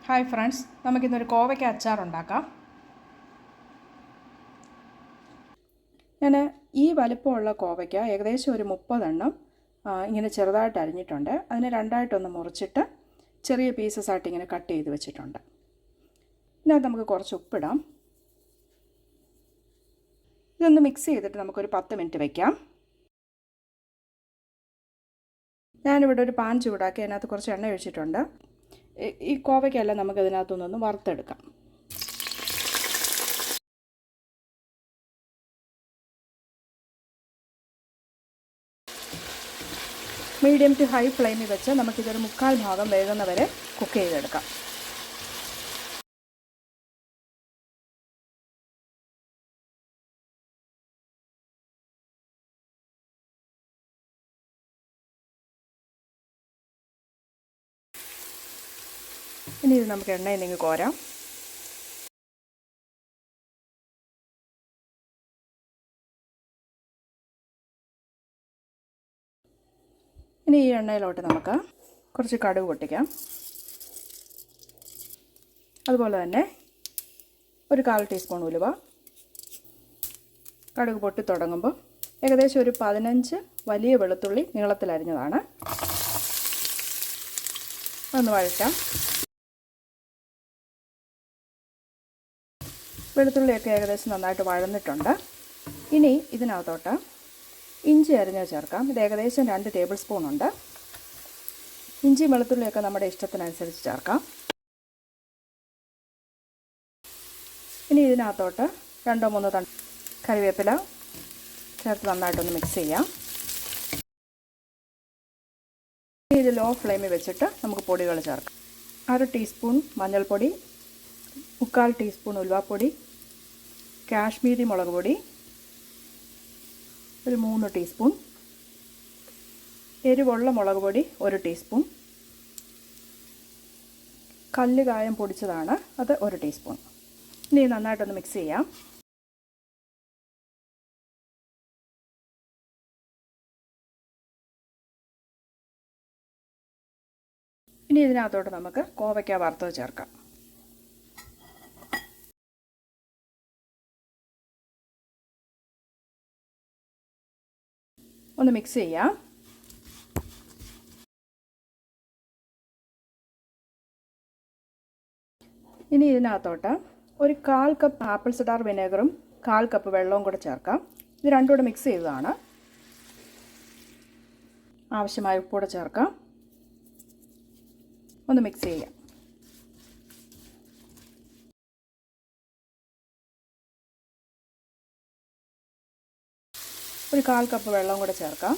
Hi friends, നമുക്കിന്നൊരു കോവയ്ക്ക അച്ചാർ ഉണ്ടാക്കാം. ഞാൻ ഈ വലിപ്പമുള്ള കോവയ്ക്ക ഏകദേശം ഒരു 30 എണ്ണം ഇങ്ങനെ ചെറുതായിട്ട് അരിഞ്ഞിട്ടുണ്ട്. അതിനെ രണ്ടായിട്ടൊന്ന് മുറിച്ചിട്ട് ചെറിയ പീസസ് ആയിട്ട് ഇങ്ങനെ കട്ട് ചെയ്ത് വെച്ചിട്ടുണ്ട്. ഇതിനകത്ത് നമുക്ക് കുറച്ച് ഉപ്പിടാം. ഇതൊന്ന് മിക്സ് ചെയ്തിട്ട് നമുക്കൊരു 10 മിനിറ്റ് വയ്ക്കാം. ഞാനിവിടെ ഒരു പാൻ ചൂടാക്കി അതിനകത്ത് കുറച്ച് എണ്ണ ഒഴിച്ചിട്ടുണ്ട്. ഈ കോവയ്ക്കെല്ലാം നമുക്ക് ഇതിനകത്തുനിന്ന് വറുത്തെടുക്കാം. മീഡിയം ടു ഹൈ ഫ്ലെയിമിൽ വെച്ച് നമുക്കിതൊരു 3/4 ഭാഗം വേകുന്നവരെ കുക്ക് ചെയ്തെടുക്കാം. ഇനി ഇത് നമുക്ക് എണ്ണയിൽ നിന്ന് കോരാം. ഇനി ഈ എണ്ണയിലോട്ട് നമുക്ക് കുറച്ച് കടുക് പൊട്ടിക്കാം. അതുപോലെ തന്നെ ഒരു 1/4 ടീസ്പൂൺ ഉലുവ. കടുക് പൊട്ടി തുടങ്ങുമ്പോൾ ഏകദേശം ഒരു 15 വലിയ വെളുത്തുള്ളി നീളത്തിലരിഞ്ഞതാണ്. ഒന്ന് വഴറ്റാം. വെളുത്തുള്ളിയൊക്കെ ഏകദേശം നന്നായിട്ട് വഴന്നിട്ടുണ്ട്. ഇനി ഇതിനകത്തോട്ട് ഇഞ്ചി അരിഞ്ഞ് ചേർക്കാം. ഇത് ഏകദേശം 2 ടേബിൾ സ്പൂൺ ഉണ്ട്. ഇഞ്ചി വെളുത്തുള്ളിയൊക്കെ നമ്മുടെ ഇഷ്ടത്തിനനുസരിച്ച് ചേർക്കാം. ഇനി ഇതിനകത്തോട്ട് 2-3 തണ്ട് കറിവേപ്പില ചേർത്ത് നന്നായിട്ടൊന്ന് മിക്സ് ചെയ്യാം. ഇത് ലോ ഫ്ലെയിമിൽ വെച്ചിട്ട് നമുക്ക് പൊടികൾ ചേർക്കാം. 1/2 ടീസ്പൂൺ മഞ്ഞൾപ്പൊടി, 3/4 ടീസ്പൂൺ ഉലുവാപ്പൊടി, കാശ്മീരി മുളക് പൊടി, ഒരു 3 ടീസ്പൂൺ, എരിവുള്ള മുളക് പൊടി 1 ടീസ്പൂൺ, കല്ലുകായം പൊടിച്ചതാണ് അത് 1 ടീസ്പൂൺ. ഇനി നന്നായിട്ടൊന്ന് മിക്സ് ചെയ്യാം. ഇനി ഇതിനകത്തോട്ട് നമുക്ക് കോവയ്ക്ക വറുത്തത് ചേർക്കാം. ഒന്ന് മിക്സ് ചെയ്യാം. ഇനി ഇതിനകത്തോട്ട് ഒരു 1/4 കപ്പ് ആപ്പിൾ സിഡാർ വിനെഗറും 1/4 കപ്പ് വെള്ളവും കൂടെ ചേർക്കാം. ഇത് രണ്ടും കൂടെ മിക്സ് ചെയ്തതാണ്. ആവശ്യമായ ഉപ്പ് കൂടെ ചേർക്കാം. ഒന്ന് മിക്സ് ചെയ്യാം. ഒരു 1/4 കപ്പ് വെള്ളം കൂടെ ചേർക്കാം.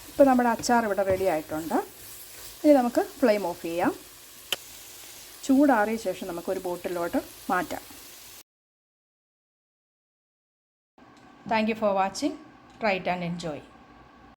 ഇപ്പോൾ നമ്മുടെ അച്ചാർ ഇവിടെ റെഡി ആയിട്ടുണ്ട്. ഇനി നമുക്ക് ഫ്ലെയിം ഓഫ് ചെയ്യാം. ചൂടാറിയ ശേഷം നമുക്കൊരു ബോട്ടിലോട്ട് മാറ്റാം. Thank you for watching. Try it and enjoy.